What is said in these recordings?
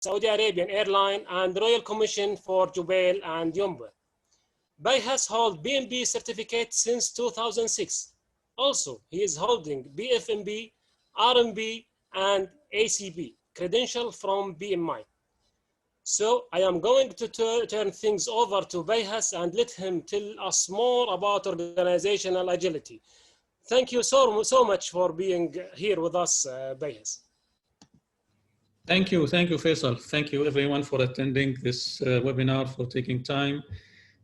Saudi Arabian Airline, and Royal Commission for Jubail and Yumba. Bayhas holds BMB certificate since 2006. Also, he is holding BFMB, RMB, and ACB credential from BMI. So I am going to turn things over to Bayhas and let him tell us more about organizational agility. Thank you so much for being here with us, Bayhas. Thank you, Faisal. Thank you everyone for attending this webinar, for taking time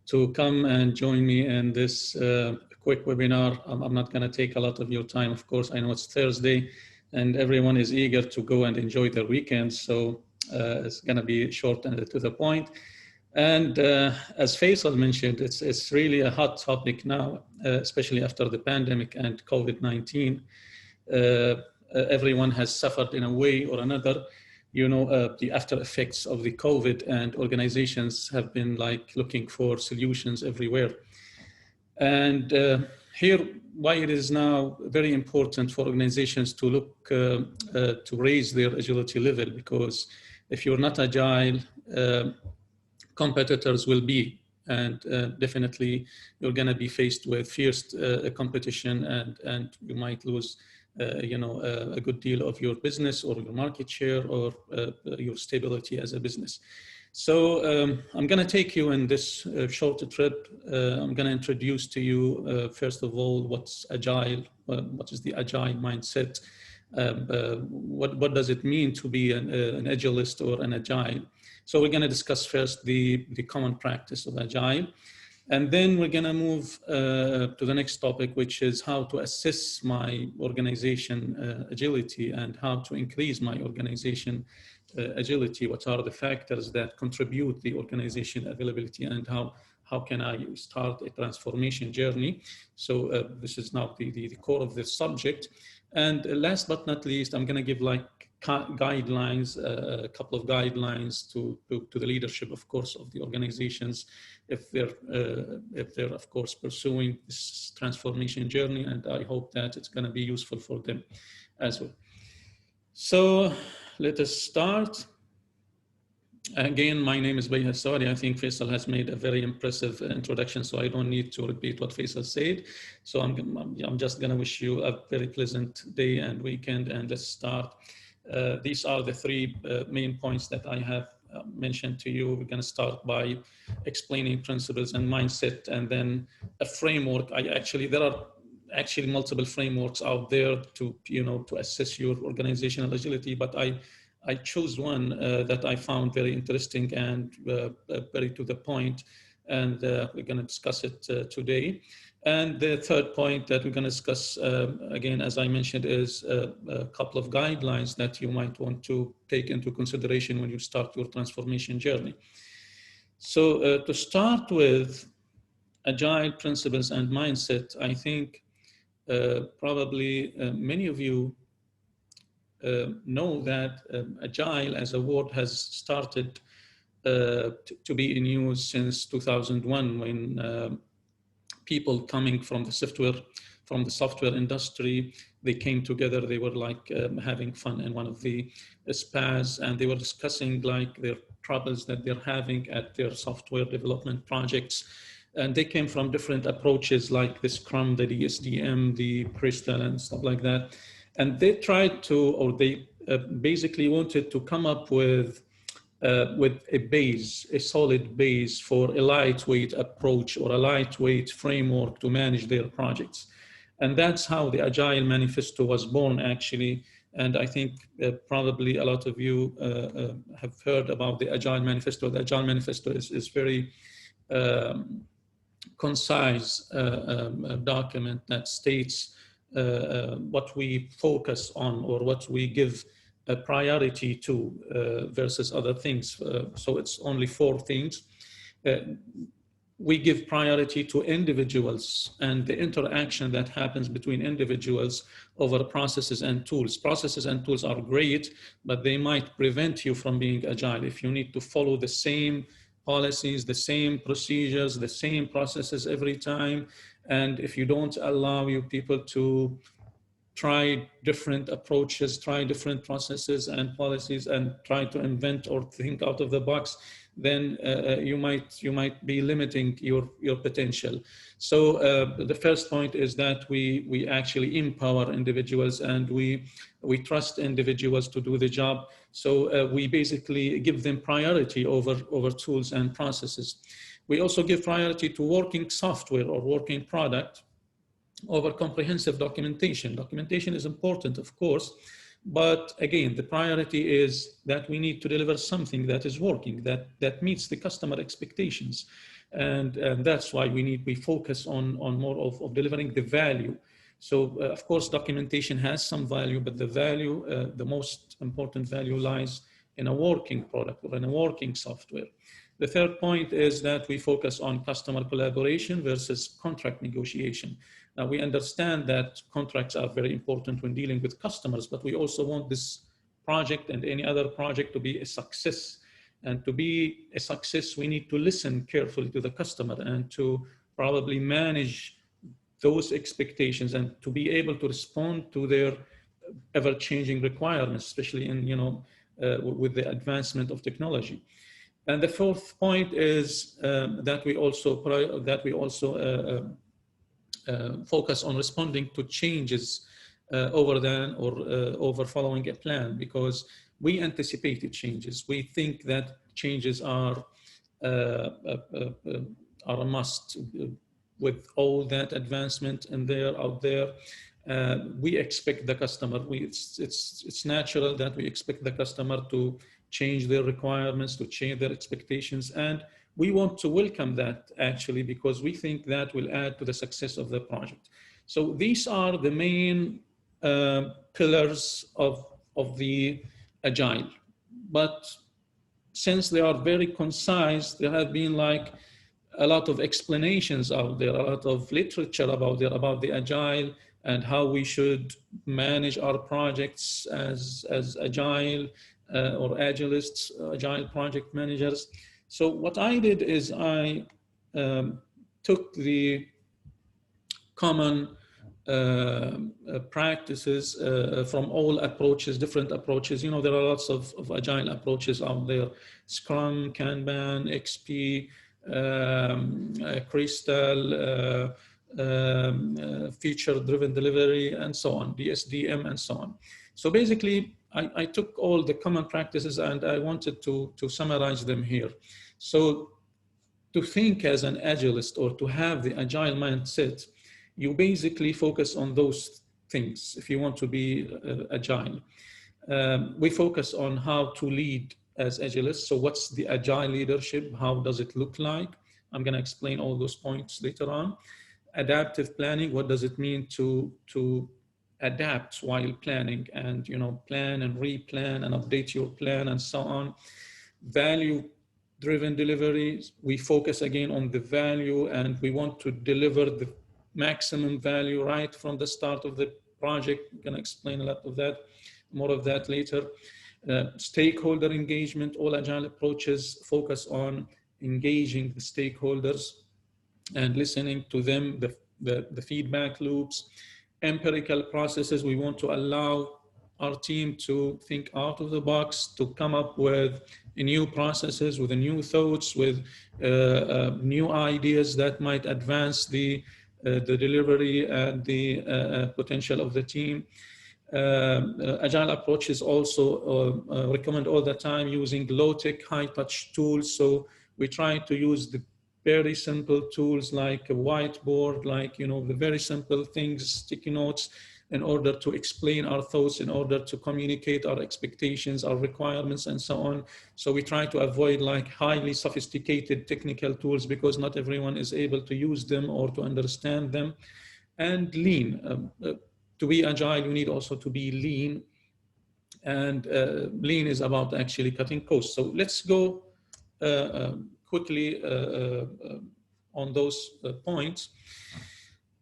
to come and join me in this quick webinar. I'm not going to take a lot of your time. Of course, I know it's Thursday and everyone is eager to go and enjoy their weekend. So it's going to be short and to the point. And as Faisal mentioned, it's really a hot topic now, especially after the pandemic and COVID-19. Everyone has suffered in a way or another, you know, the after effects of the COVID, and organizations have been like looking for solutions everywhere. And here, why it is now very important for organizations to look to raise their agility level, because if you're not agile, competitors will be, and definitely you're going to be faced with fierce competition, and you might lose you know, a good deal of your business or your market share or your stability as a business. So I'm going to take you in this short trip. I'm going to introduce to you, first of all, what's Agile, what is the Agile mindset, what does it mean to be an Agilist or an Agile. So we're going to discuss first the common practice of Agile. And then we're going to move to the next topic, which is how to assess my organization agility and how to increase my organization agility. What are the factors that contribute the organization availability, and how can I start a transformation journey? So this is now the core of this subject. And last but not least, I'm going to give like guidelines, a couple of guidelines to the leadership, of course, of the organizations, if they're of course pursuing this transformation journey, and I hope that it's going to be useful for them as well. So let us start. Again, my name is Bayhas Sawady. I think Faisal has made a very impressive introduction, so I don't need to repeat what Faisal said. So I'm just going to wish you a very pleasant day and weekend, and let's start. These are the three main points that I have mentioned to you. We're going to start by explaining principles and mindset, and then a framework. There are actually multiple frameworks out there to, you know, to assess your organizational agility, but I chose one that I found very interesting and very to the point, and we're going to discuss it today. And the third point that we're going to discuss, again, as I mentioned, is a couple of guidelines that you might want to take into consideration when you start your transformation journey. So to start with Agile principles and mindset, I think probably many of you know that Agile as a word has started to be in use since 2001, when people coming from the software industry, they came together. They were like having fun in one of the spas, and they were discussing like their troubles that they're having at their software development projects. And they came from different approaches like the Scrum, the DSDM, the Crystal, and stuff like that. And they tried to, or they basically wanted to come up with a base, a solid base for a lightweight approach or a lightweight framework to manage their projects. And that's how the Agile Manifesto was born, actually. And I think probably a lot of you have heard about the Agile Manifesto. The Agile Manifesto is very concise document that states what we focus on or what we give a priority to versus other things. So it's only 4 things. We give priority to individuals and the interaction that happens between individuals over processes and tools. Processes and tools are great, but they might prevent you from being agile if you need to follow the same policies, the same procedures, the same processes every time. And if you don't allow your people to try different approaches, try different processes and policies, and try to invent or think out of the box, then you might be limiting your potential. So the first point is that we actually empower individuals, and we trust individuals to do the job. So we basically give them priority over tools and processes. We also give priority to working software or working product over comprehensive documentation. Documentation is important, of course, but again, the priority is that we need to deliver something that is working, that meets the customer expectations. And that's why we focus on more of delivering the value. So of course, documentation has some value, but the value, the most important value lies in a working product or in a working software. The third point is that we focus on customer collaboration versus contract negotiation. Now, we understand that contracts are very important when dealing with customers, but we also want this project and any other project to be a success. And to be a success, we need to listen carefully to the customer and to probably manage those expectations and to be able to respond to their ever-changing requirements, especially in, with the advancement of technology. And the fourth point is that we also focus on responding to changes over following a plan, because we anticipated changes. We think that changes are a must. With all that advancement out there, we expect the customer. It's natural that we expect the customer to change their requirements, to change their expectations, and we want to welcome that actually, because we think that will add to the success of the project. So these are the main pillars of the Agile. But since they are very concise, there have been like a lot of explanations out there, a lot of literature about the Agile and how we should manage our projects as Agile or Agilists, Agile project managers. So what I did is I took the common practices from all approaches, different approaches. There are lots of Agile approaches out there: Scrum, Kanban, XP, Crystal, feature-driven delivery, and so on, DSDM, and so on. So basically, I took all the common practices and I wanted to summarize them here. So to think as an Agilist or to have the Agile mindset, you basically focus on those things if you want to be Agile. We focus on how to lead as Agilists. So what's the Agile leadership? How does it look like? I'm going to explain all those points later on. Adaptive planning, what does it mean to adapt while planning, and plan and replan and update your plan and so on. Value-driven delivery, we focus again on the value, and we want to deliver the maximum value right from the start of the project. I'm going to explain a lot of that, more of that later. Stakeholder engagement, all Agile approaches focus on engaging the stakeholders and listening to them, the feedback loops. Empirical processes, we want to allow our team to think out of the box, to come up with new processes, with new thoughts, with new ideas that might advance the delivery and the potential of the team. Agile approaches also recommend all the time using low-tech, high-touch tools. So we try to use the very simple tools like a whiteboard, like the very simple things, sticky notes, in order to explain our thoughts, in order to communicate our expectations, our requirements, and so on. So we try to avoid like highly sophisticated technical tools, because not everyone is able to use them or to understand them. And lean. To be Agile, you need also to be lean. And lean is about actually cutting costs. So let's go quickly on those points.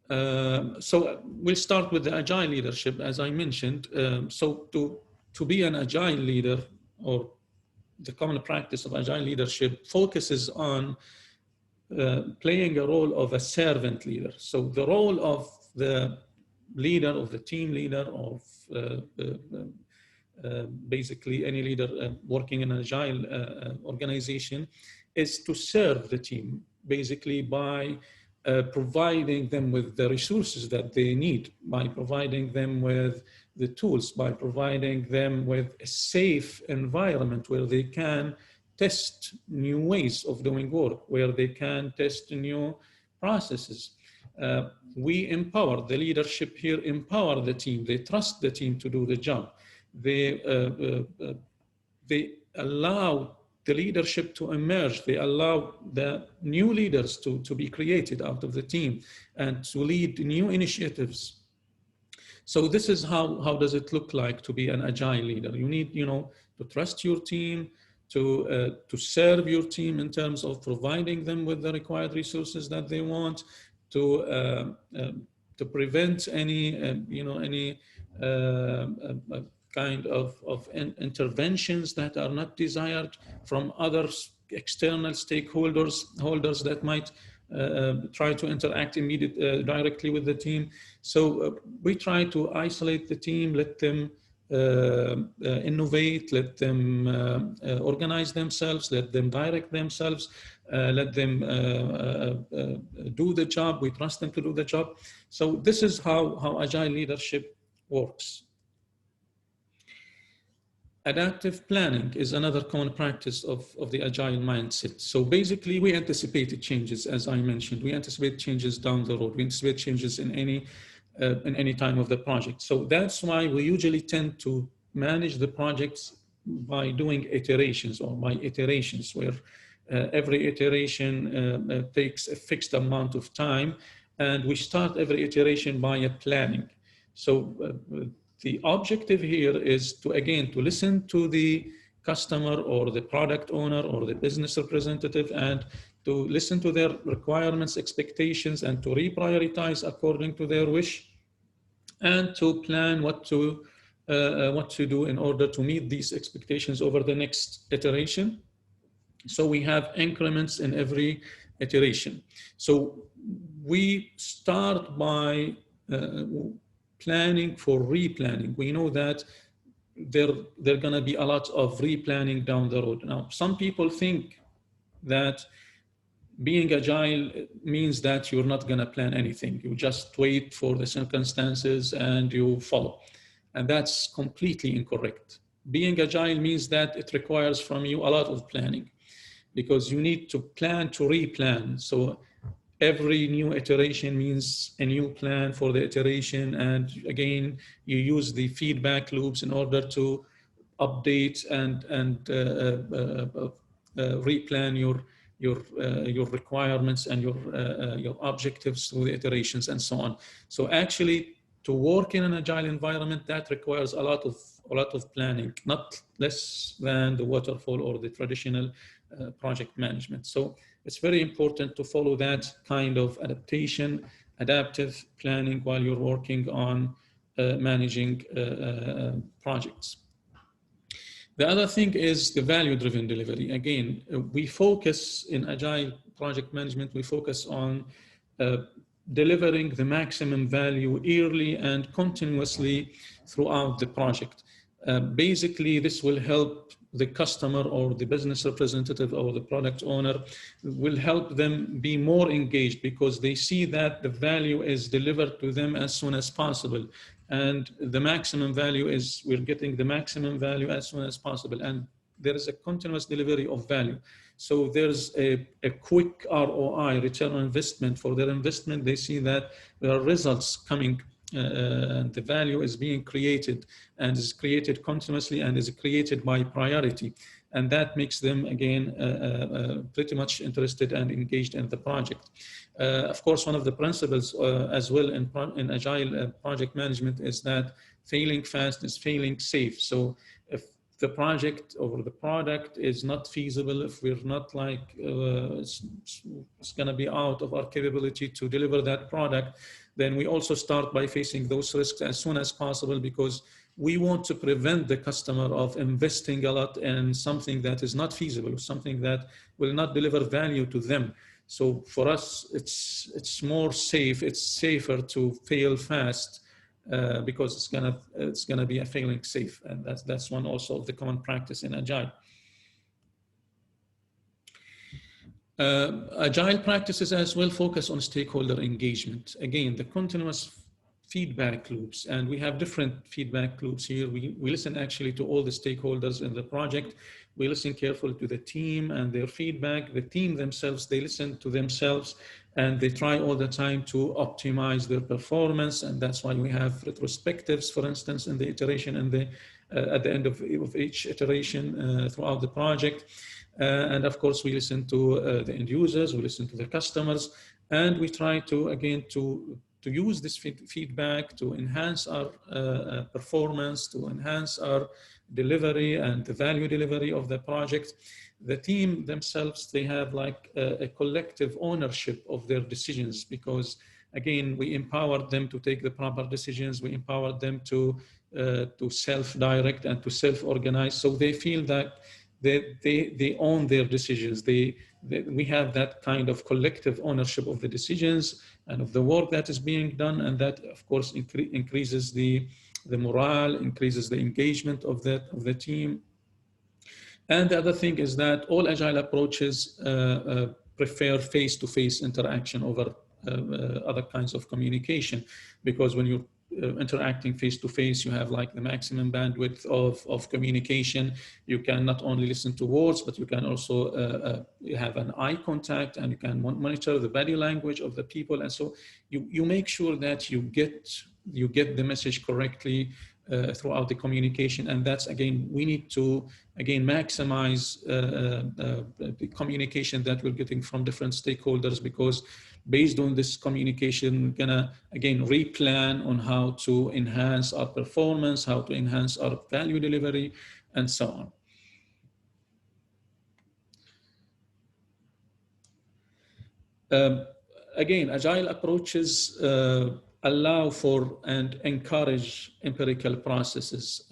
So we'll start with the Agile leadership, as I mentioned. So to be an Agile leader, or the common practice of Agile leadership, focuses on playing a role of a servant leader. So the role of the leader, of the team leader, of basically any leader working in an agile organization, is to serve the team, basically by providing them with the resources that they need, by providing them with the tools, by providing them with a safe environment where they can test new ways of doing work, where they can test new processes. We empower the leadership here, empower the team. They trust the team to do the job. They allow the leadership to emerge. They allow the new leaders to be created out of the team and to lead new initiatives. So this is how does it look like to be an agile leader. You need, to trust your team, to serve your team in terms of providing them with the required resources that they want, to prevent any, any kind of interventions that are not desired from other external stakeholders that might try to interact directly with the team. So we try to isolate the team, let them innovate, let them organize themselves, let them direct themselves, let them do the job. We trust them to do the job. So this is how agile leadership works. Adaptive planning is another common practice of the agile mindset. So basically, we anticipated changes, as I mentioned. We anticipate changes down the road. We anticipate changes in any time of the project. So that's why we usually tend to manage the projects by doing iterations or by iterations, where every iteration takes a fixed amount of time, and we start every iteration by a planning. So the objective here is to listen to the customer or the product owner or the business representative, and to listen to their requirements, expectations, and to reprioritize according to their wish, and to plan what to do in order to meet these expectations over the next iteration. So we have increments in every iteration. So we start by planning for replanning. We know that there are going to be a lot of replanning down the road. Now, some people think that being agile means that you're not going to plan anything. You just wait for the circumstances and you follow. And that's completely incorrect. Being agile means that it requires from you a lot of planning, because you need to plan to replan. So every new iteration means a new plan for the iteration. And again, you use the feedback loops in order to update and replan your requirements and your objectives through the iterations and so on. So actually, to work in an agile environment, that requires a lot of planning, not less than the waterfall or the traditional project management. So it's very important to follow that kind of adaptive planning while you're working on managing projects. The other thing is the value-driven delivery. Again, we focus in agile project management, we focus on delivering the maximum value early and continuously throughout the project. Basically, this will help the customer or the business representative or the product owner, will help them be more engaged, because they see that the value is delivered to them as soon as possible. And the maximum value is, we're getting the maximum value as soon as possible. And there is a continuous delivery of value. So there's a quick ROI, return on investment for their investment. They see that there are results coming, and the value is being created, and is created continuously, and is created by priority. And that makes them, again, pretty much interested and engaged in the project. Of course, one of the principles as well in agile project management is that failing fast is failing safe. So if the project or the product is not feasible, if we're not like, it's going to be out of our capability to deliver that product, then we also start by facing those risks as soon as possible, because we want to prevent the customer of investing a lot in something that is not feasible, something that will not deliver value to them. So for us, it's more safe, it's safer to fail fast because it's gonna be a failing safe, and that's one also of the common practice in Agile. Agile practices as well focus on stakeholder engagement. Again, the continuous feedback loops, and we have different feedback loops here. We listen actually to all the stakeholders in the project. We listen carefully to the team and their feedback. The team themselves, they listen to themselves, and they try all the time to optimize their performance. And that's why we have retrospectives, for instance, in the iteration and at the end of each iteration throughout the project. And of course, we listen to the end users, we listen to the customers, and we try to, again, to use this feedback to enhance our performance, to enhance our delivery and the value delivery of the project. The team themselves, they have like a collective ownership of their decisions, because again, we empower them to take the proper decisions. We empower them to self-direct and to self-organize. So they feel that they own their decisions. We have that kind of collective ownership of the decisions and of the work that is being done, and that of course increases the morale, increases the engagement of the team. And the other thing is that all Agile approaches prefer face-to-face interaction over other kinds of communication, because when you're interacting face-to-face, you have like the maximum bandwidth of communication. You can not only listen to words, but you can also have an eye contact, and you can monitor the body language of the people. And so you make sure that you get the message correctly throughout the communication. And that's, again, we need to, again, maximize the communication that we're getting from different stakeholders, because based on this communication, we're gonna, again, replan on how to enhance our performance, how to enhance our value delivery, and so on. Again, Agile approaches allow for and encourage empirical processes.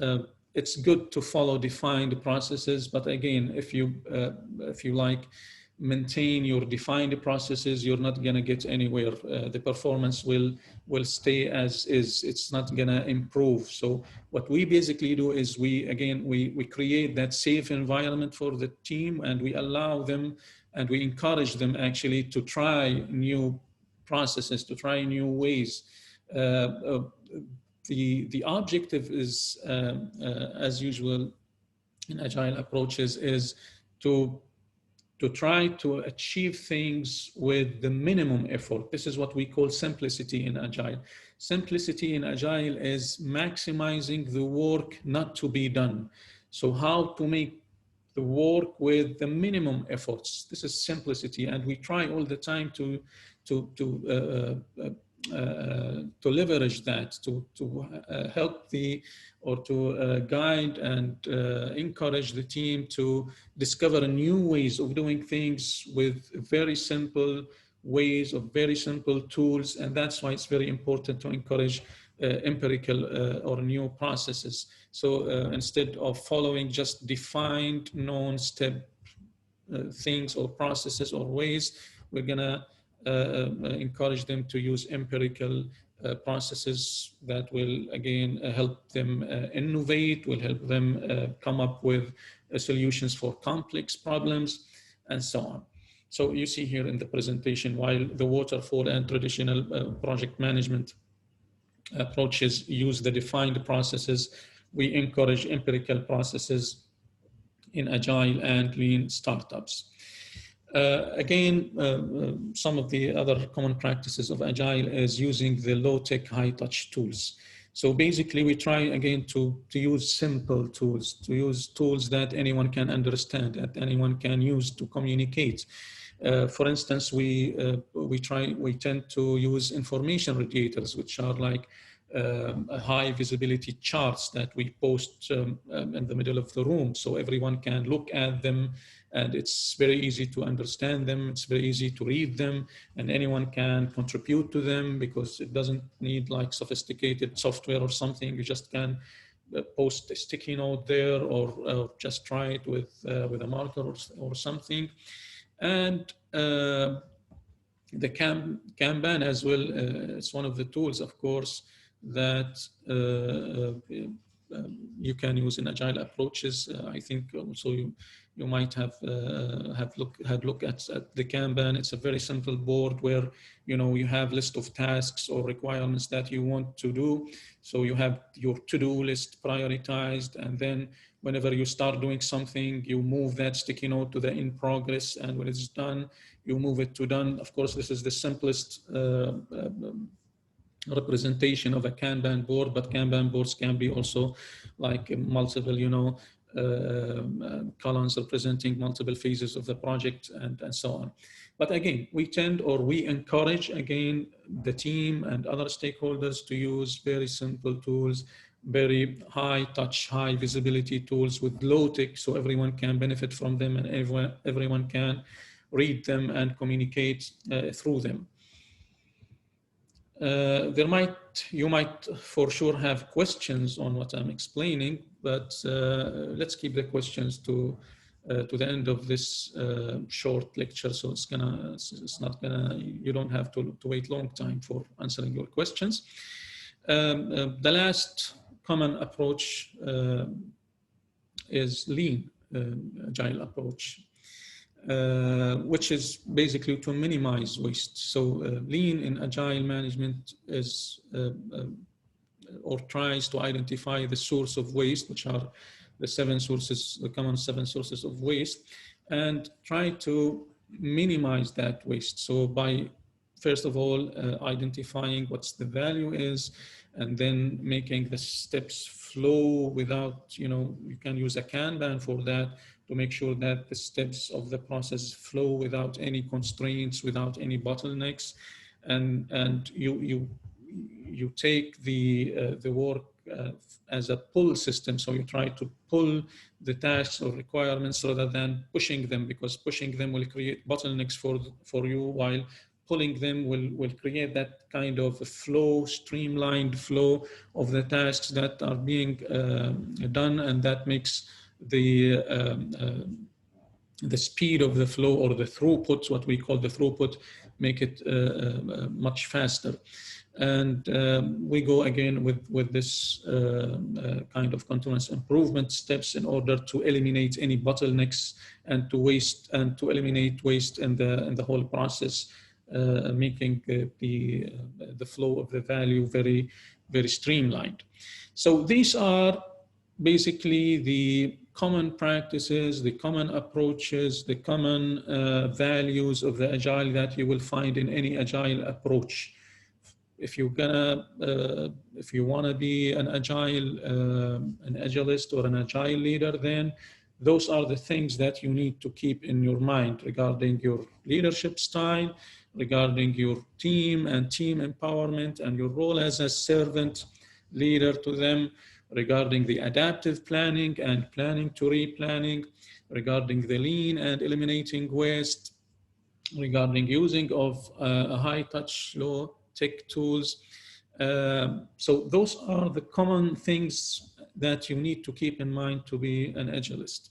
It's good to follow defined processes, but again, if you like, maintain your defined processes, you're not going to get anywhere. The performance will stay as is. It's not going to improve. So what we basically do is we create that safe environment for the team, and we allow them and we encourage them actually to try new processes, to try new ways. The objective is, as usual in Agile approaches, is to try to achieve things with the minimum effort. This is what we call simplicity in Agile. Simplicity in Agile is maximizing the work not to be done. So how to make the work with the minimum efforts. This is simplicity, and we try all the time to leverage that, to help to guide and encourage the team to discover new ways of doing things with very simple ways, of very simple tools. And that's why it's very important to encourage empirical or new processes. So instead of following just defined known step things or processes or ways, we're gonna encourage them to use empirical processes that will, again, help them innovate, will help them come up with solutions for complex problems, and so on. So you see here in the presentation, while the waterfall and traditional project management approaches use the defined processes, we encourage empirical processes in Agile and Lean startups. Some of the other common practices of Agile is using the low-tech, high-touch tools. So basically, we try, again, to use simple tools, to use tools that anyone can understand, that anyone can use to communicate. For instance, we tend to use information radiators, which are like high visibility charts that we post in the middle of the room, so everyone can look at them, and it's very easy to understand them, it's very easy to read them, and anyone can contribute to them, because it doesn't need like sophisticated software or something. You just can post a sticky note there, or just try it with a marker or something. And the Kanban as well, it's one of the tools, of course, that you can use in agile approaches. I think also you might have looked at the Kanban. It's a very simple board where you have list of tasks or requirements that you want to do. So you have your to-do list prioritized, and then whenever you start doing something, you move that sticky note to the in progress, and when it's done, you move it to done. Of course, this is the simplest representation of a Kanban board, but Kanban boards can be also like multiple, columns representing multiple phases of the project and so on. But again, we encourage again the team and other stakeholders to use very simple tools, very high touch, high visibility tools with low tech, so everyone can benefit from them and everyone can read them and communicate through them. You might for sure have questions on what I'm explaining, but let's keep the questions to the end of this short lecture. So you don't have to wait long time for answering your questions. The last common approach is lean agile approach. Which is basically to minimize waste. So lean in agile management is or tries to identify the source of waste, which are the common 7 sources of waste, and try to minimize that waste. So by first of all identifying what's the value is, and then making the steps flow without, you can use a Kanban for that, to make sure that the steps of the process flow without any constraints, without any bottlenecks, and you take the work as a pull system. So you try to pull the tasks or requirements rather than pushing them, because pushing them will create bottlenecks for you, while pulling them will create that kind of a flow, streamlined flow of the tasks that are being done, and that makes the speed of the flow, or the throughput, what we call the throughput, make it much faster. And we go again with this kind of continuous improvement steps in order to eliminate any bottlenecks and to eliminate waste in the whole process, making the flow of the value very, very streamlined. So these are basically the common practices, the common approaches, the common values of the Agile that you will find in any Agile approach. If you want to be an Agilist or an Agile leader, then those are the things that you need to keep in your mind regarding your leadership style, regarding your team and team empowerment, and your role as a servant leader to them, regarding the adaptive planning and planning to replanning, regarding the lean and eliminating waste, regarding using of high touch, low tech tools. So those are the common things that you need to keep in mind to be an Agilist.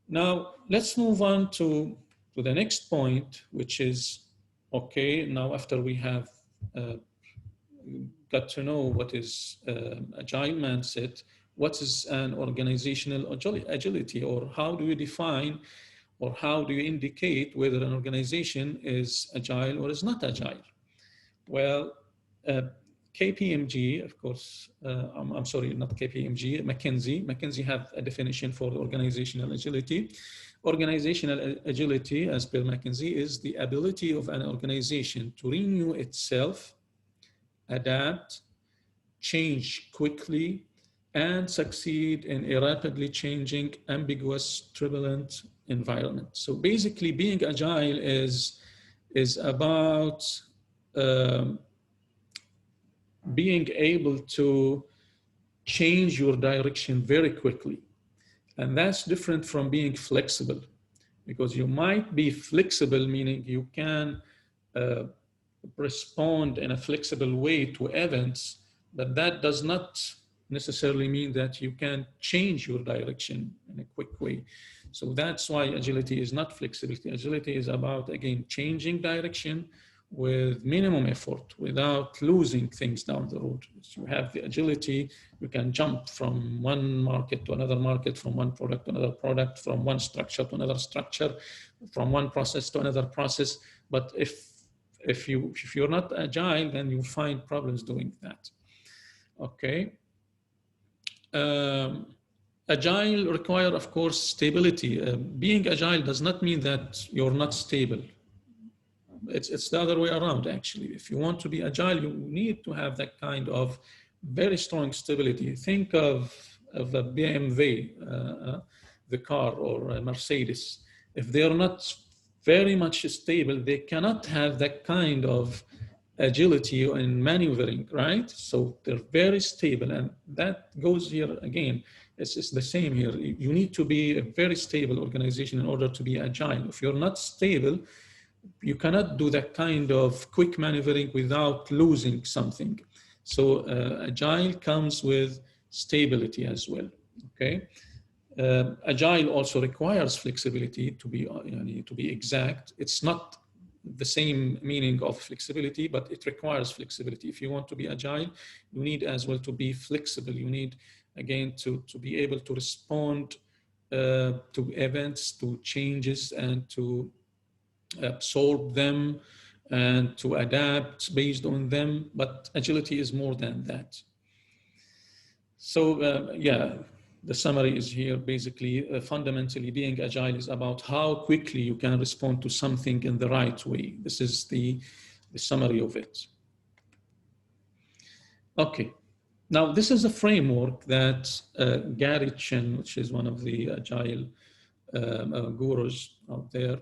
Now, let's move on to the next point, which is, okay, now after we have got to know what is Agile Mindset, what is an organizational agility, or how do you define, or how do you indicate whether an organization is Agile or is not Agile? Well, KPMG, of course, I'm sorry, not KPMG, McKinsey have a definition for organizational agility. Organizational agility, as per McKinsey, is the ability of an organization to renew itself, adapt, change quickly, and succeed in a rapidly changing, ambiguous, turbulent environment. So basically, being Agile is about being able to change your direction very quickly. And that's different from being flexible, because you might be flexible, meaning you can respond in a flexible way to events, but that does not necessarily mean that you can change your direction in a quick way. So that's why agility is not flexibility. Agility is about, again, changing direction with minimum effort without losing things down the road. So you have the agility, you can jump from one market to another market, from one product to another product, from one structure to another structure, from one process to another process. But if you're not agile, then you find problems doing that. Okay. Agile require, of course, stability. Being agile does not mean that you're not stable. It's the other way around, actually. If you want to be agile, you need to have that kind of very strong stability. Think of a BMW, the car, or a Mercedes. If they are not very much stable, they cannot have that kind of agility in maneuvering, right? So they're very stable, and that goes here again. It's the same here. You need to be a very stable organization in order to be agile. If you're not stable, you cannot do that kind of quick maneuvering without losing something. So agile comes with stability as well. Okay. Agile also requires flexibility to be exact. It's not the same meaning of flexibility, but it requires flexibility. If you want to be agile, you need as well to be flexible. You need, again, to be able to respond to events, to changes, and to absorb them and to adapt based on them. But agility is more than that. So yeah, the summary is here. Basically, fundamentally, being agile is about how quickly you can respond to something in the right way. This is the summary of it. Okay. Now, this is a framework that Gary Chen, which is one of the agile gurus out there,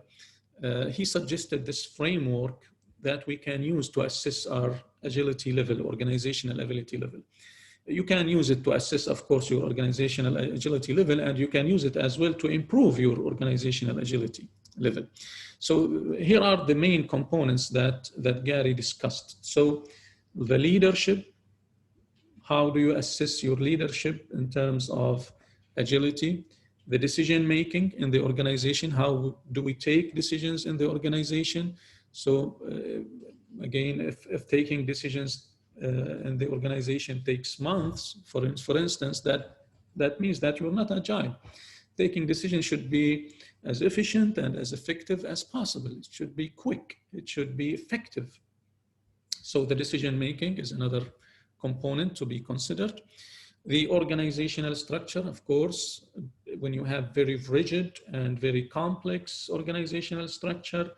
he suggested this framework that we can use to assess our agility level, organizational agility level. You can use it to assess, of course, your organizational agility level, and you can use it as well to improve your organizational agility level. So here are the main components that Gary discussed. So the leadership, how do you assess your leadership in terms of agility? The decision-making in the organization, how do we take decisions in the organization? So again, if taking decisions in the organization takes months, for instance, that means that you're not agile. Taking decisions should be as efficient and as effective as possible. It should be quick, it should be effective. So the decision-making is another component to be considered. The organizational structure, of course, when you have very rigid and very complex organizational structure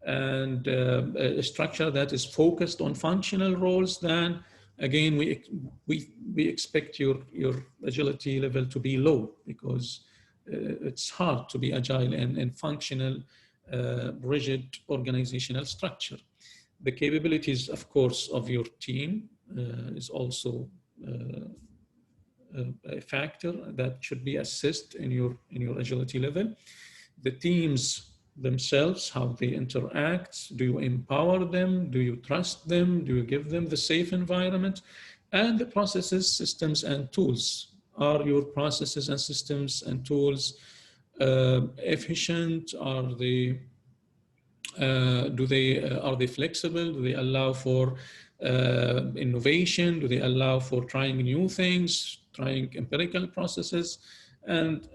and a structure that is focused on functional roles, then again, we expect your agility level to be low, because it's hard to be agile in functional, rigid organizational structure. The capabilities, of course, of your team is also a factor that should be assessed in your agility level. The teams themselves, how they interact, do you empower them, do you trust them, do you give them the safe environment? And the processes, systems, and tools. Are your processes and systems and tools efficient? Are they are they flexible? Do they allow for innovation? Do they allow for trying new things, trying empirical processes, and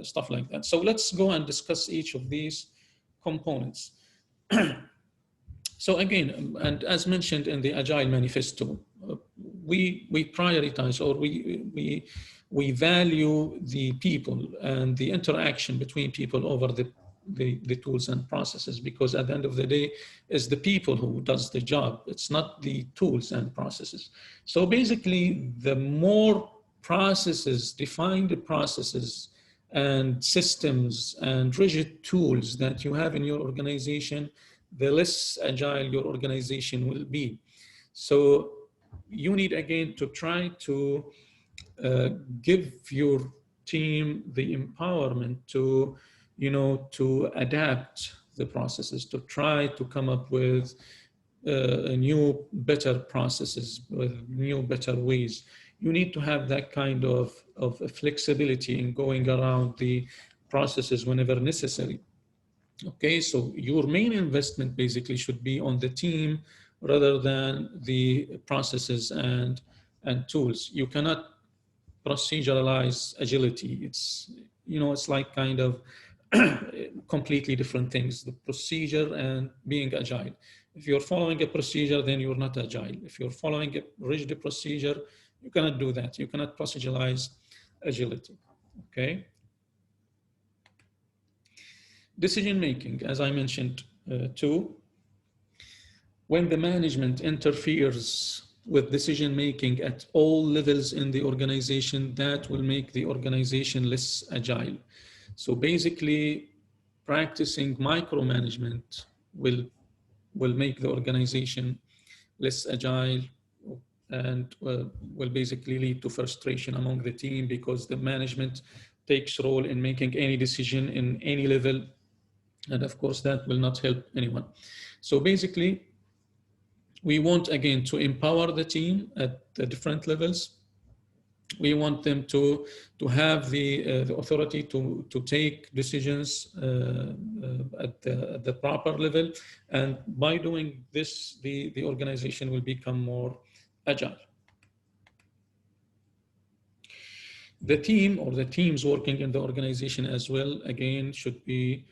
stuff like that? So let's go and discuss each of these components. So again, and as mentioned in the Agile Manifesto, we prioritize, or we value the people and the interaction between people over the tools and processes, because at the end of the day, it's the people who does the job. It's not the tools and processes. So basically, the more processes, defined processes and systems and rigid tools that you have in your organization, the less agile your organization will be. So you need, again, to try to give your team the empowerment to, to adapt the processes, to try to come up with new, better processes, with new, better ways. You need to have that kind of flexibility in going around the processes whenever necessary. Okay, so your main investment basically should be on the team rather than the processes and tools. You cannot proceduralize agility. It's, you know, it's like kind of completely different things, the procedure and being agile. If you're following a procedure, then you're not agile. If you're following a rigid procedure, you cannot do that. You cannot proceduralize agility. Okay. Decision making, as I mentioned too, when the management interferes with decision making at all levels in the organization, that will make the organization less agile. So basically, practicing micromanagement will make the organization less agile, and will basically lead to frustration among the team because the management takes role in making any decision in any level. And of course, that will not help anyone. So basically, we want, again, to empower the team at the different levels. We want them to have the authority to take decisions at the proper level. And by doing this, the organization will become more agile. The team or the teams working in the organization as well, again, should be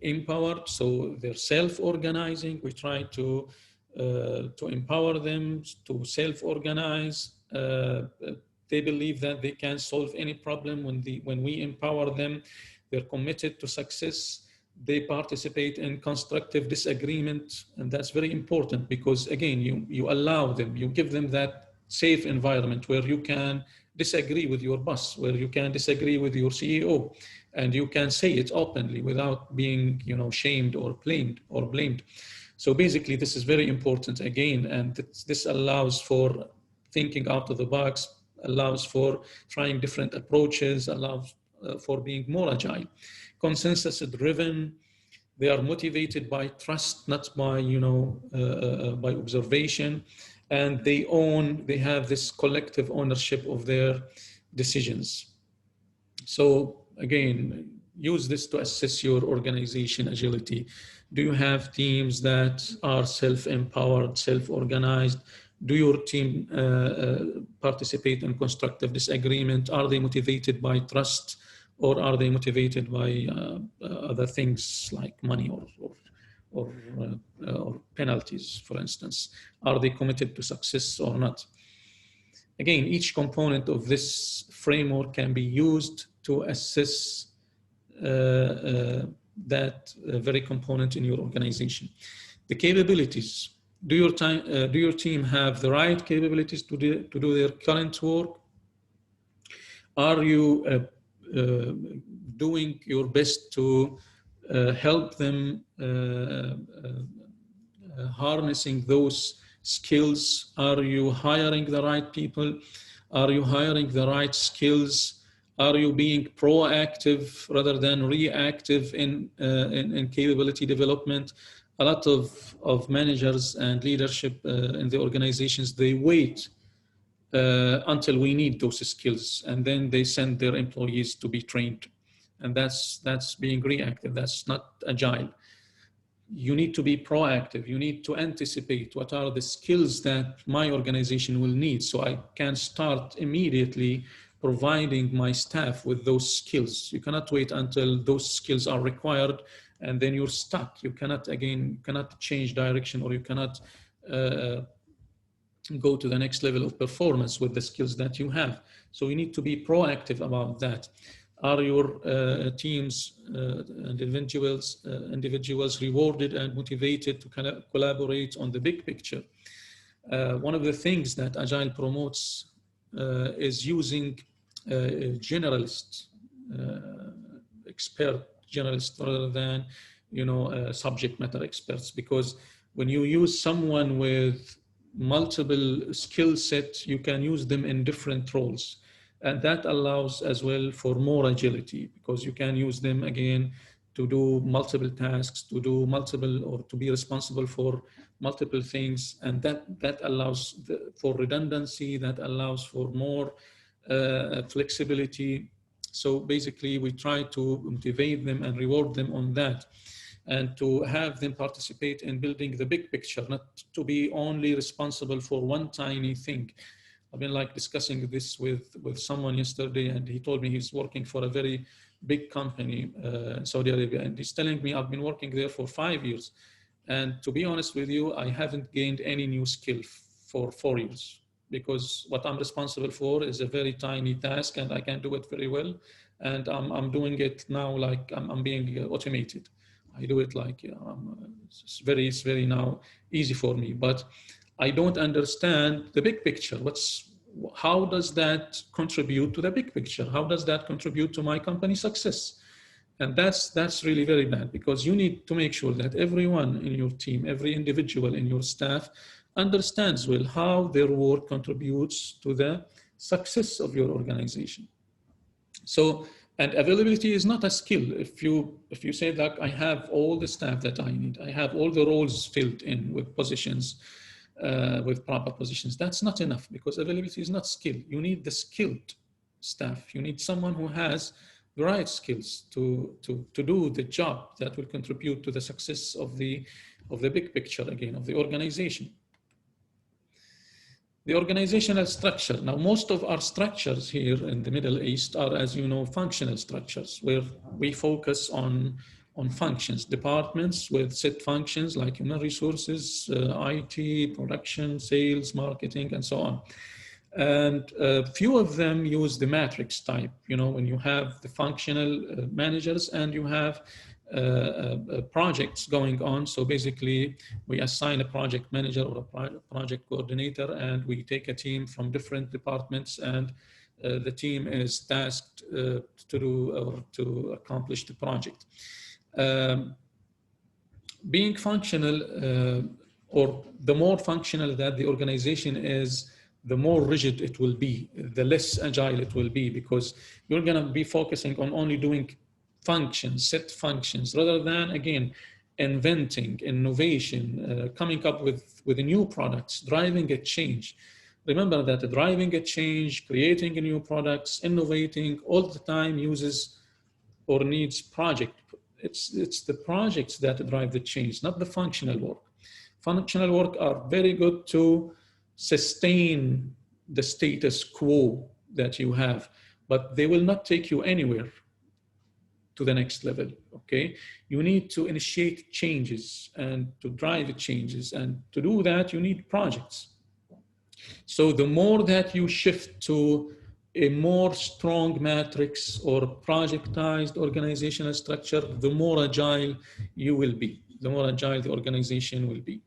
empowered. So they're self-organizing. We try to empower them to self-organize. They believe that they can solve any problem when we empower them. They're committed to success. They participate in constructive disagreement, and that's very important because, again, you allow them, you give them that safe environment where you can disagree with your boss, where you can disagree with your CEO, and you can say it openly without being, you know, shamed or blamed. So basically, this is very important again, and this allows for thinking out of the box, allows for trying different approaches, allows for being more agile. Consensus driven. They are motivated by trust, not by, you know, by observation, and they have this collective ownership of their decisions. So again, use this to assess your organization agility. Do you have teams that are self-empowered, self-organized? Do your team participate in constructive disagreement? Are they motivated by trust, or are they motivated by other things like money or penalties, for instance? Are they committed to success or not? Again, each component of this framework can be used to assess that very component in your organization. The capabilities. Do your team have the right capabilities to do their current work? Are you doing your best to help them harnessing those skills? Are you hiring the right people? Are you hiring the right skills? Are you being proactive rather than reactive in capability development? A lot of managers and leadership in the organizations, they wait until we need those skills, and then they send their employees to be trained. And that's being reactive. That's not agile. You need to be proactive. You need to anticipate what are the skills that my organization will need, so I can start immediately providing my staff with those skills. You cannot wait until those skills are required and then you're stuck. You cannot change direction, or you cannot go to the next level of performance with the skills that you have. So you need to be proactive about that. Are your teams and individuals rewarded and motivated to kind of collaborate on the big picture? One of the things that Agile promotes is using generalist, expert generalists rather than, you know, subject matter experts, because when you use someone with multiple skill sets, you can use them in different roles. And that allows as well for more agility, because you can use them again to do multiple tasks, to do multiple, or to be responsible for multiple things. And that allows for redundancy, that allows for more flexibility. So basically, we try to motivate them and reward them on that, and to have them participate in building the big picture, not to be only responsible for one tiny thing. I've been like discussing this with someone yesterday, and he told me he's working for a very big company in Saudi Arabia, and he's telling me I've been working there for 5 years, and to be honest with you, I haven't gained any new skill for 4 years, because what I'm responsible for is a very tiny task, and I can do it very well, and I'm doing it now like I'm being automated. I do it like, you know, it's very now easy for me, but I don't understand the big picture. How does that contribute to the big picture? How does that contribute to my company success? And that's really very bad, because you need to make sure that everyone in your team, every individual in your staff understands well how their work contributes to the success of your organization. So, and availability is not a skill. If you say that I have all the staff that I need, I have all the roles filled in with positions, with proper positions, that's not enough, because availability is not skill. You need the skilled staff. You need someone who has the right skills to do the job that will contribute to the success of the big picture, again, of the organization. The organizational structure. Now, most of our structures here in the Middle East are, as you know, functional structures, where we focus on functions, departments with set functions like human resources, IT, production, sales, marketing, and so on. And few of them use the matrix type, you know, when you have the functional managers and you have projects going on. So basically, we assign a project manager or a project coordinator, and we take a team from different departments, and the team is tasked to do or to accomplish the project. Being functional, or the more functional that the organization is, the more rigid it will be, the less agile it will be, because you're going to be focusing on only doing functions, set functions, rather than, again, inventing, innovation, coming up with new products, driving a change. Remember that driving a change, creating new products, innovating all the time uses or needs project. It's the projects that drive the change, not the functional work. Functional work are very good to sustain the status quo that you have, but they will not take you anywhere to the next level, okay? You need to initiate changes and to drive changes, and to do that, you need projects. So the more that you shift to a more strong matrix or projectized organizational structure, the more agile you will be, the more agile the organization will be.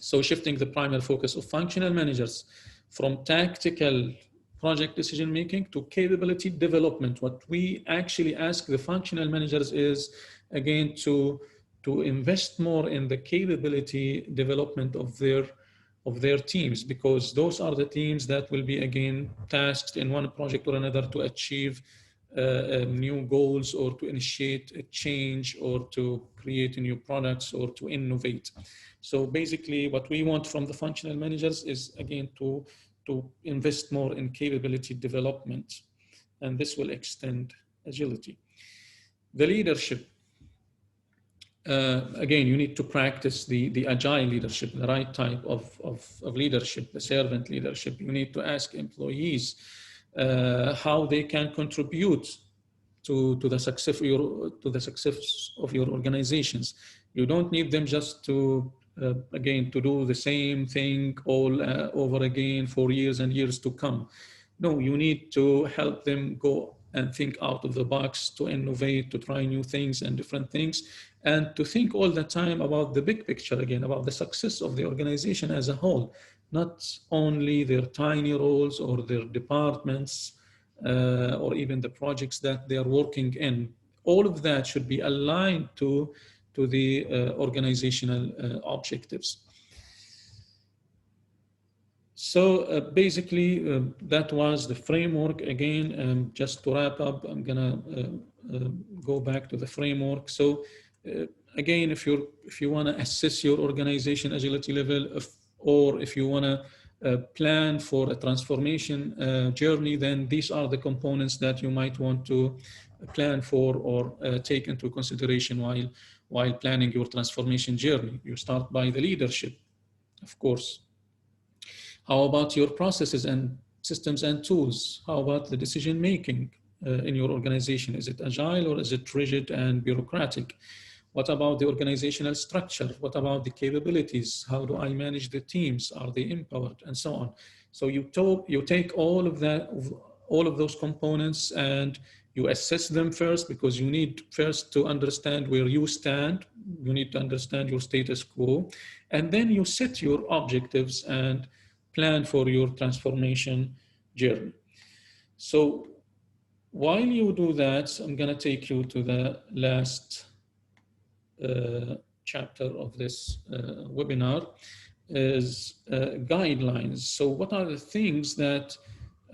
So shifting the primary focus of functional managers from tactical project decision-making to capability development. What we actually ask the functional managers is, again, to invest more in the capability development of their teams, because those are the teams that will be, again, tasked in one project or another to achieve new goals, or to initiate a change, or to create new products, or to innovate. So basically, what we want from the functional managers is, again, to invest more in capability development, and this will extend agility. The leadership. Again, you need to practice the agile leadership, the right type of leadership, the servant leadership. You need to ask employees how they can contribute to the success of your organizations. You don't need them just to again to do the same thing all over again for years and years to come. No, you need to help them go and think out of the box, to innovate, to try new things and different things, and to think all the time about the big picture, again, about the success of the organization as a whole, not only their tiny roles or their departments or even the projects that they are working in. All of that should be aligned to the organizational objectives. So basically, that was the framework. Again, just to wrap up, I'm gonna go back to the framework. So again, if you want to assess your organization agility level, or if you want to plan for a transformation journey, then these are the components that you might want to plan for or take into consideration while planning your transformation journey. You start by the leadership, of course. How about your processes and systems and tools? How about the decision making in your organization? Is it agile or is it rigid and bureaucratic? What about the organizational structure? What about the capabilities? How do I manage the teams? Are they empowered? And so on. So you take all of that, all of those components, and you assess them first, because you need first to understand where you stand. You need to understand your status quo, and then you set your objectives and plan for your transformation journey. So while you do that, I'm going to take you to the last chapter of this webinar, is guidelines. So what are the things that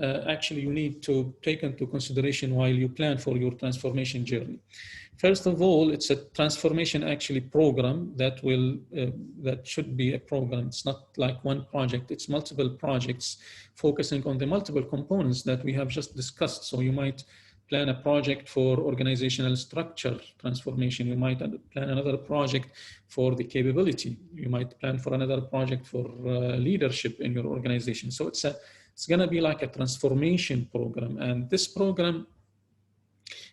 actually you need to take into consideration while you plan for your transformation journey? First of all, it's a transformation actually program that will that should be a program. It's not like one project, it's multiple projects focusing on the multiple components that we have just discussed. So you might plan a project for organizational structure transformation. You might plan another project for the capability. You might plan for another project for leadership in your organization. So it's going to be like a transformation program. And this program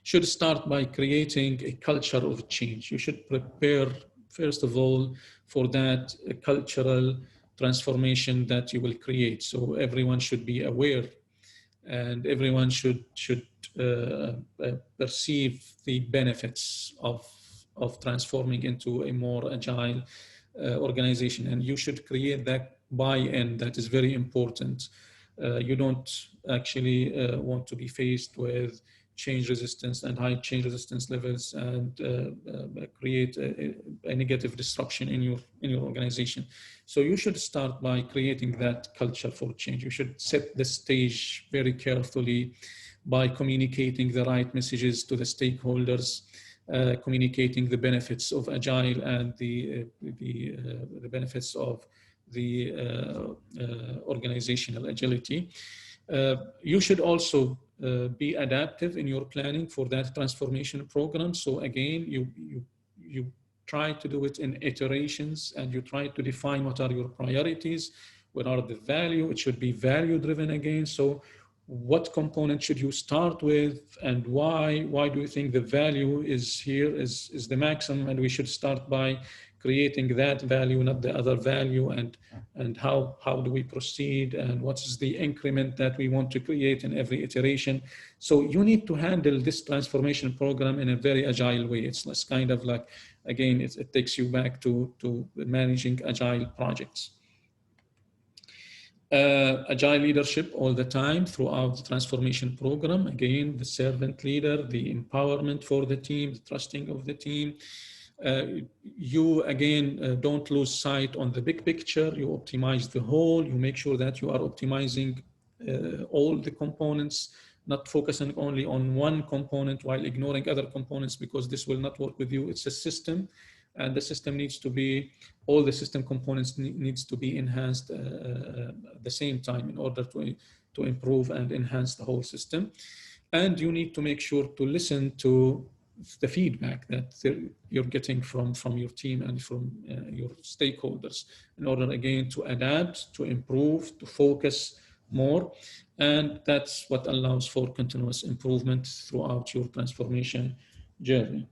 should start by creating a culture of change. You should prepare, first of all, for that cultural transformation that you will create. So everyone should be aware, and everyone should perceive the benefits of transforming into a more agile organization. And you should create that buy-in. That is very important. You don't actually want to be faced with change resistance and high change resistance levels and create a negative disruption in your organization. So you should start by creating that culture for change. You should set the stage very carefully by communicating the right messages to the stakeholders, communicating the benefits of Agile and the benefits of the organizational agility. You should also be adaptive in your planning for that transformation program. So again, you try to do it in iterations, and you try to define what are your priorities, what are the value. It should be value driven again. So what component should you start with, and why do you think the value is here is the maximum, and we should start by creating that value, not the other value, and how do we proceed, and what is the increment that we want to create in every iteration. So you need to handle this transformation program in a very agile way. It's kind of like, again, it takes you back to managing agile projects. Agile leadership all the time throughout the transformation program. Again, the servant leader, the empowerment for the team, the trusting of the team. You again don't lose sight on the big picture. You optimize the whole. You make sure that you are optimizing all the components, not focusing only on one component while ignoring other components, because this will not work with you. It's a system, and the system needs to be, all the system components needs to be enhanced at the same time in order to improve and enhance the whole system. And you need to make sure to listen to the feedback that you're getting from your team and from your stakeholders, in order again to adapt, to improve, to focus more. And that's what allows for continuous improvement throughout your transformation journey.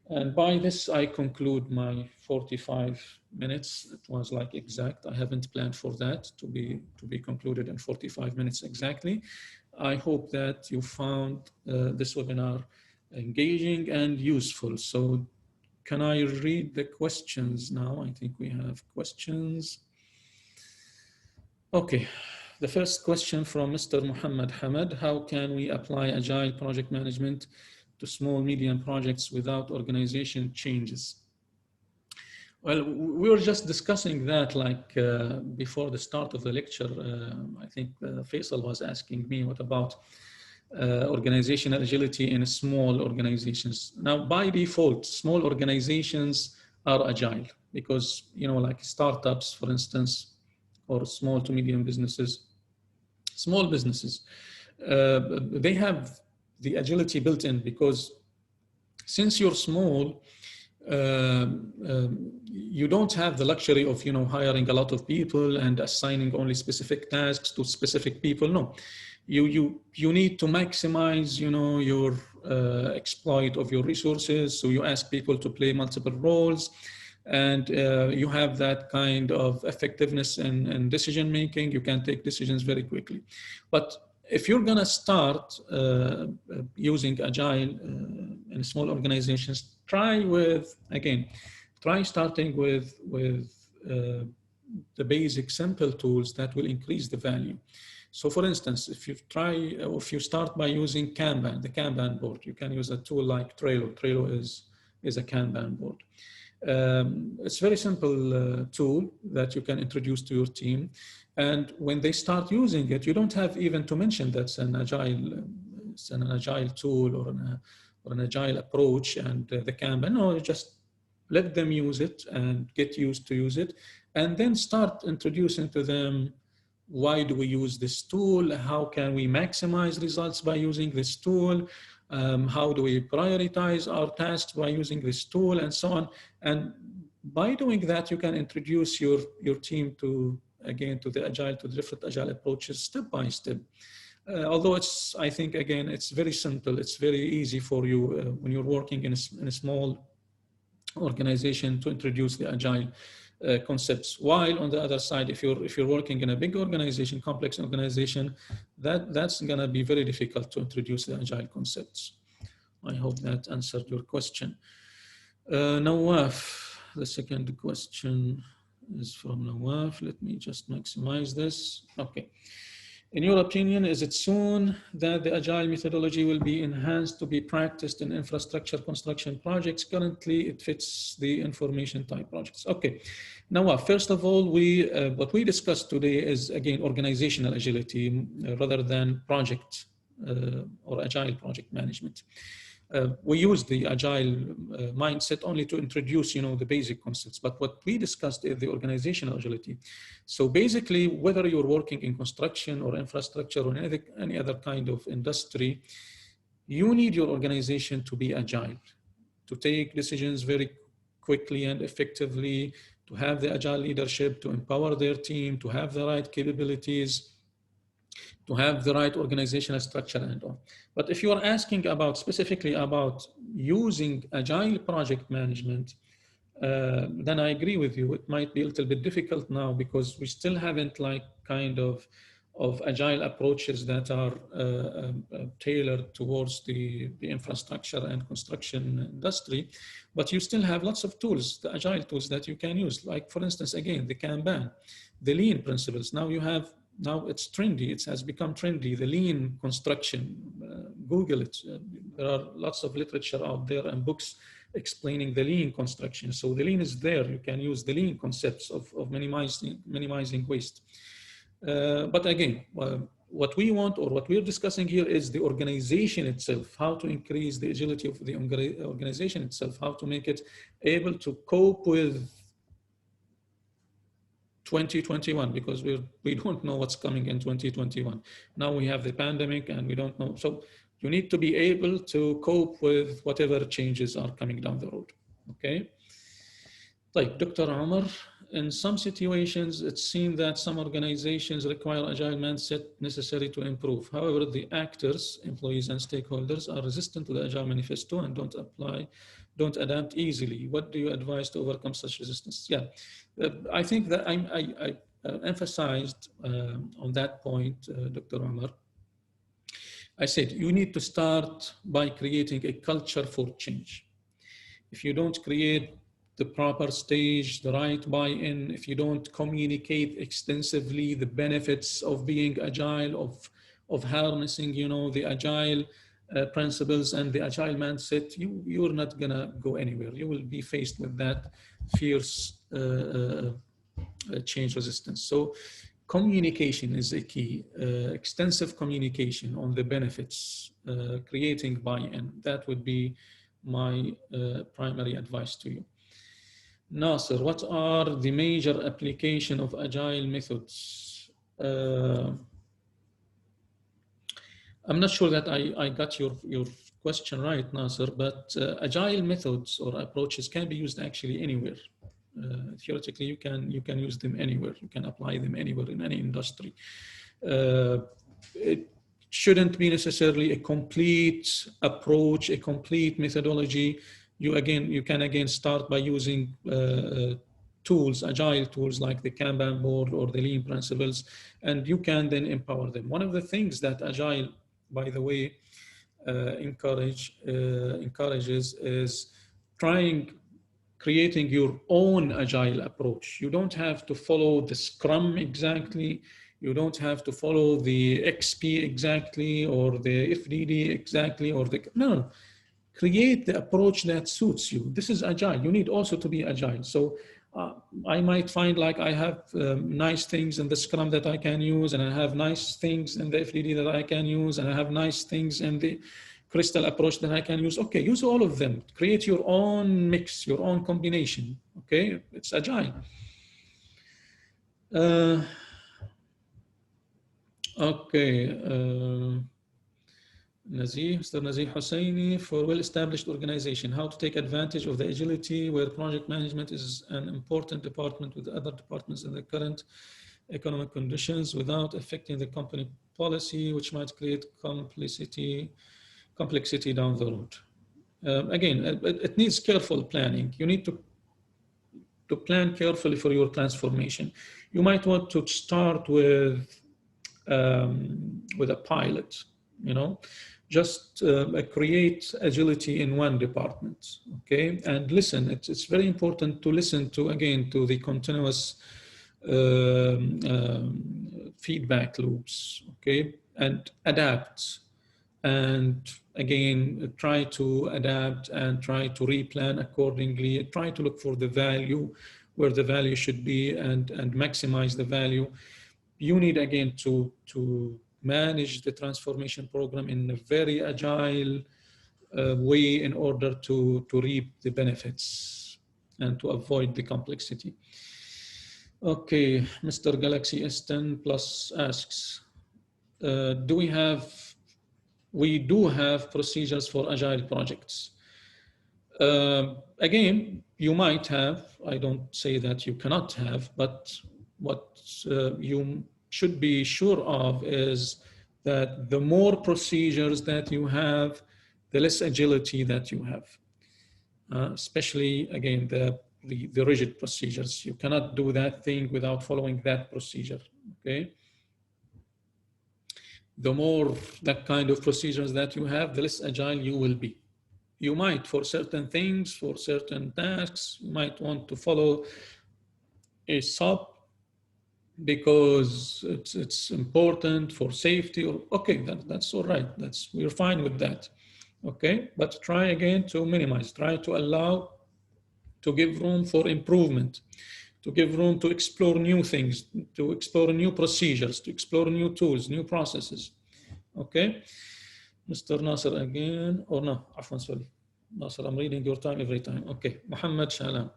And by this, I conclude my 45 minutes. It was like exact. I haven't planned for that to be concluded in 45 minutes exactly. I hope that you found this webinar engaging and useful. So can I read the questions now? I think we have questions. Okay. The first question from Mr. Muhammad Hamad: how can we apply Agile project management to small, medium projects without organization changes? Well, we were just discussing that like before the start of the lecture. I think Faisal was asking me, what about organizational agility in small organizations? Now, by default, small organizations are agile because, like startups, for instance, or small to medium businesses, small businesses, they have the agility built in, because since you're small, you don't have the luxury of, you know, hiring a lot of people and assigning only specific tasks to specific people. No, you need to maximize, you know, your exploit of your resources. So you ask people to play multiple roles, and you have that kind of effectiveness in decision making. You can take decisions very quickly. But if you're going to start using Agile in small organizations, try starting with the basic simple tools that will increase the value. So for instance, if you start by using Kanban, the Kanban board, you can use a tool like Trello. Trello is a Kanban board. It's a very simple tool that you can introduce to your team. And when they start using it, you don't have even to mention that's an agile tool or an agile approach and the Kanban. No, you just let them use it and get used to use it, and then start introducing to them, why do we use this tool? How can we maximize results by using this tool? How do we prioritize our tasks by using this tool, and so on. And by doing that, you can introduce your team to the different agile approaches step by step. Although I think again, it's very simple. It's very easy for you when you're working in a small organization to introduce the agile concepts. While on the other side, if you're working in a big organization, complex organization, that's going to be very difficult to introduce the agile concepts. I hope that answered your question. Nawaf, the second question is from Nawaf. Let me just maximize this. Okay. In your opinion, is it soon that the agile methodology will be enhanced to be practiced in infrastructure construction projects? Currently, it fits the information type projects. Okay. Now, first of all, what we discussed today is, again, organizational agility rather than project or agile project management. We use the agile mindset only to introduce, you know, the basic concepts. But what we discussed is the organizational agility. So basically, whether you're working in construction or infrastructure or any other kind of industry, you need your organization to be agile, to take decisions very quickly and effectively, to have the agile leadership, to empower their team, to have the right capabilities, to have the right organizational structure and all. But if you are asking specifically about using agile project management, then I agree with you. It might be a little bit difficult now because we still haven't kind of agile approaches that are tailored towards the infrastructure and construction industry. But you still have lots of tools, the agile tools that you can use. Like, for instance, again, the Kanban, the lean principles. Now it's trendy. It has become trendy. The lean construction, Google it. There are lots of literature out there and books explaining the lean construction. So the lean is there. You can use the lean concepts of minimizing waste. But again, what we want or what we're discussing here is the organization itself, how to increase the agility of the organization itself, how to make it able to cope with 2021, because we don't know what's coming in 2021. Now we have the pandemic and we don't know. So you need to be able to cope with whatever changes are coming down the road. Okay. Like Dr. Omar, in some situations, it seems that some organizations require agile mindset necessary to improve. However, the actors, employees and stakeholders are resistant to the agile manifesto and don't adapt easily. What do you advise to overcome such resistance? Yeah, I think that I emphasized on that point, Dr. Omar. I said, you need to start by creating a culture for change. If you don't create the proper stage, the right buy-in, if you don't communicate extensively the benefits of being agile, of harnessing, you know, the agile principles and the agile mindset, you're not gonna go anywhere. You will be faced with that fierce change resistance. So communication is a key, extensive communication on the benefits, creating buy-in. That would be my primary advice to you. Nasser, what are the major application of agile methods? I'm not sure that I got your question right, Nasser, but agile methods or approaches can be used actually anywhere. Theoretically, you can use them anywhere. You can apply them anywhere in any industry. It shouldn't be necessarily a complete approach, a complete methodology. You can again start by using tools, agile tools like the Kanban board or the lean principles, and you can then empower them. One of the things that agile, by the way, encourages is creating your own agile approach. You don't have to follow the Scrum exactly. You don't have to follow the XP exactly or the FDD exactly or no. Create the approach that suits you. This is agile. You need also to be agile. So I might find like I have nice things in the Scrum that I can use, and I have nice things in the FDD that I can use, and I have nice things in the Crystal approach that I can use. Okay, use all of them. Create your own mix, your own combination. Okay, it's agile. Okay. Mr. Nazih Hosseini, for well-established organization, how to take advantage of the agility where project management is an important department with other departments in the current economic conditions without affecting the company policy, which might create complexity down the road. Again, it needs careful planning. You need to plan carefully for your transformation. You might want to start with a pilot, just create agility in one department, okay? And listen, it's very important to listen to the continuous feedback loops, okay? And adapt, and again, try to adapt and try to replan accordingly, try to look for the value where the value should be and maximize the value. You need again to manage the transformation program in a very agile way in order to reap the benefits and to avoid the complexity. Okay, Mr. Galaxy S10 Plus asks, we do have procedures for agile projects. Again, you might have, I don't say that you cannot have, but what you should be sure of is that the more procedures that you have, the less agility that you have. Especially, again, the rigid procedures. You cannot do that thing without following that procedure, okay? The more that kind of procedures that you have, the less agile you will be. You might, for certain things, for certain tasks, you might want to follow a SOP because it's important for safety. Or okay, that's all right. We're fine with that. Okay, but try again to minimize. Try to allow, to give room for improvement, to give room to explore new things, to explore new procedures, to explore new tools, new processes. Okay, Mr. Nasser again, or no, afwan, sorry. Nasser, I'm reading your time every time. Okay, Muhammad Shalam.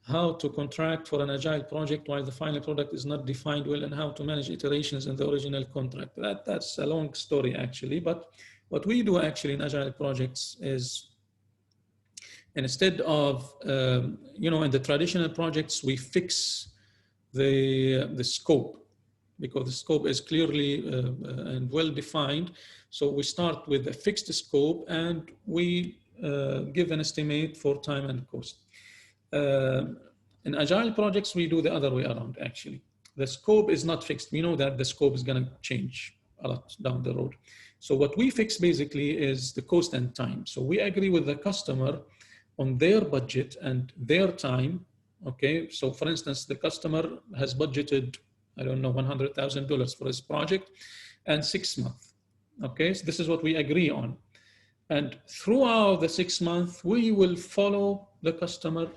How to contract for an agile project while the final product is not defined well, and how to manage iterations in the original contract. That's a long story actually, but what we do actually in agile projects is, instead of, in the traditional projects, we fix the scope, because the scope is clearly and well defined. So we start with a fixed scope and we give an estimate for time and cost. In agile projects, we do the other way around actually. The scope is not fixed. We know that the scope is going to change a lot down the road. So what we fix basically is the cost and time. So we agree with the customer on their budget and their time. Okay, so for instance, the customer has budgeted, I don't know, $100,000 for his project and 6 months. Okay, so this is what we agree on. And throughout the 6 months, we will follow the customer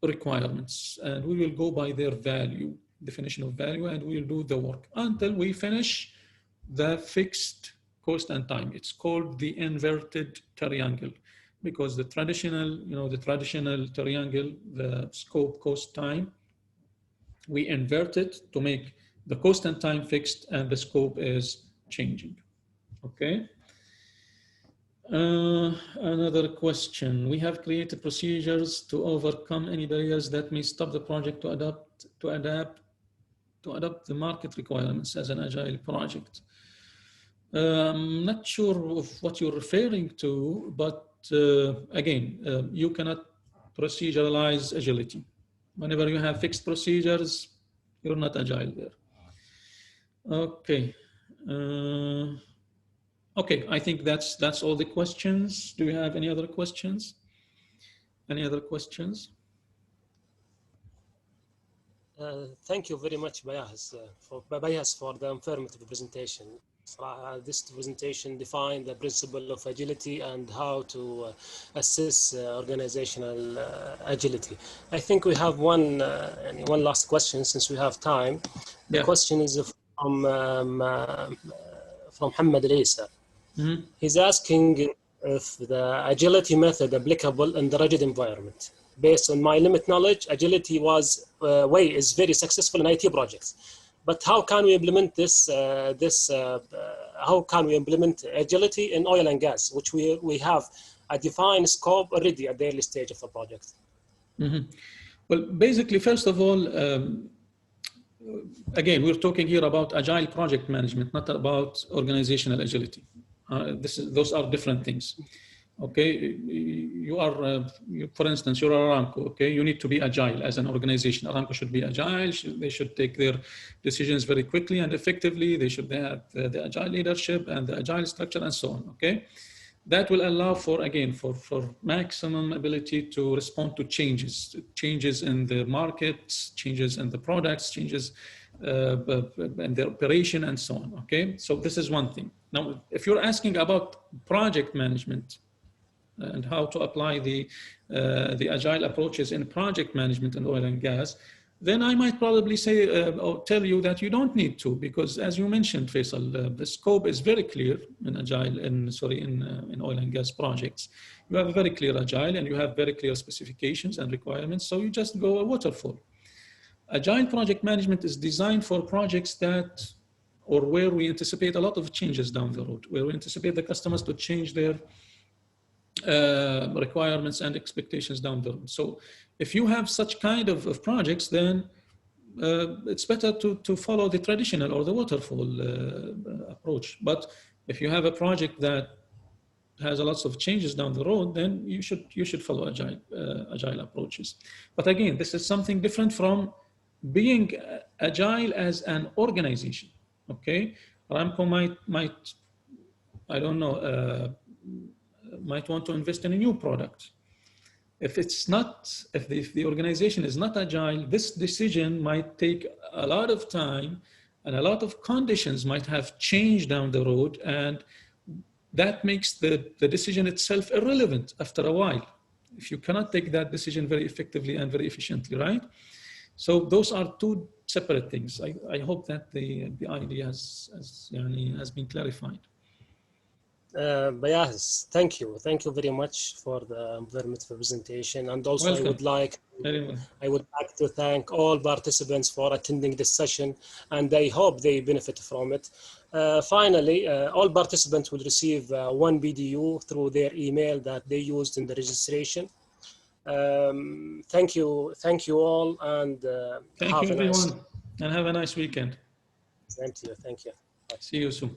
requirements and we will go by their value, definition of value, and we'll do the work until we finish the fixed cost and time. It's called the inverted triangle. because the traditional triangle, the scope, cost, time, we invert it to make the cost and time fixed and the scope is changing. Okay. Another question. We have created procedures to overcome any barriers that may stop the project to adapt the market requirements as an agile project. I'm not sure of what you're referring to, but again, you cannot proceduralize agility. Whenever you have fixed procedures, you're not agile there. Okay. Okay, I think that's all the questions. Do you have any other questions? Any other questions? Thank you very much, Bayhas, for the informative presentation. This presentation defined the principle of agility and how to assess organizational agility. I think we have one last question since we have time. The question is from Muhammad Al-Isa. Mm-hmm. He's asking if the agility method applicable in the rigid environment. Based on my limited knowledge, agility way is very successful in IT projects. But how can we implement how can we implement agility in oil and gas, which we have a defined scope already at the early stage of the project? Mm-hmm. Well, basically, first of all, again, we're talking here about agile project management, not about organizational agility. Those are different things. Okay, for instance, you're Aramco. Okay, you need to be agile as an organization. Aramco should be agile. They should take their decisions very quickly and effectively. They should have the agile leadership and the agile structure and so on. Okay, that will allow for maximum ability to respond to changes in the markets, changes in the products, changes in the operation and so on. Okay, so this is one thing. Now, if you're asking about project management and how to apply the agile approaches in project management in oil and gas, then I might probably say or tell you that you don't need to, because as you mentioned, Faisal, the scope is very clear in in oil and gas projects. You have a very clear agile and you have very clear specifications and requirements, so you just go a waterfall. Agile project management is designed for projects where we anticipate a lot of changes down the road, where we anticipate the customers to change their requirements and expectations down the road. So if you have such kind of projects, then it's better to follow the traditional or the waterfall approach. But if you have a project that has a lots of changes down the road, then you should follow agile approaches. But again, this is something different from being agile as an organization. Okay, Aramco might I don't know, might want to invest in a new product. If the organization is not agile, this decision might take a lot of time and a lot of conditions might have changed down the road, and that makes the decision itself irrelevant after a while, if you cannot take that decision very effectively and very efficiently, right? So those are two separate things. I hope that the idea has been clarified. Bayhas, thank you very much for the informative presentation, and also Welcome. I would like to thank all participants for attending this session, and I hope they benefit from it. Finally, all participants will receive one BDU through their email that they used in the registration. Thank you all, and thank you everyone, and have a nice weekend. Thank you. See you soon.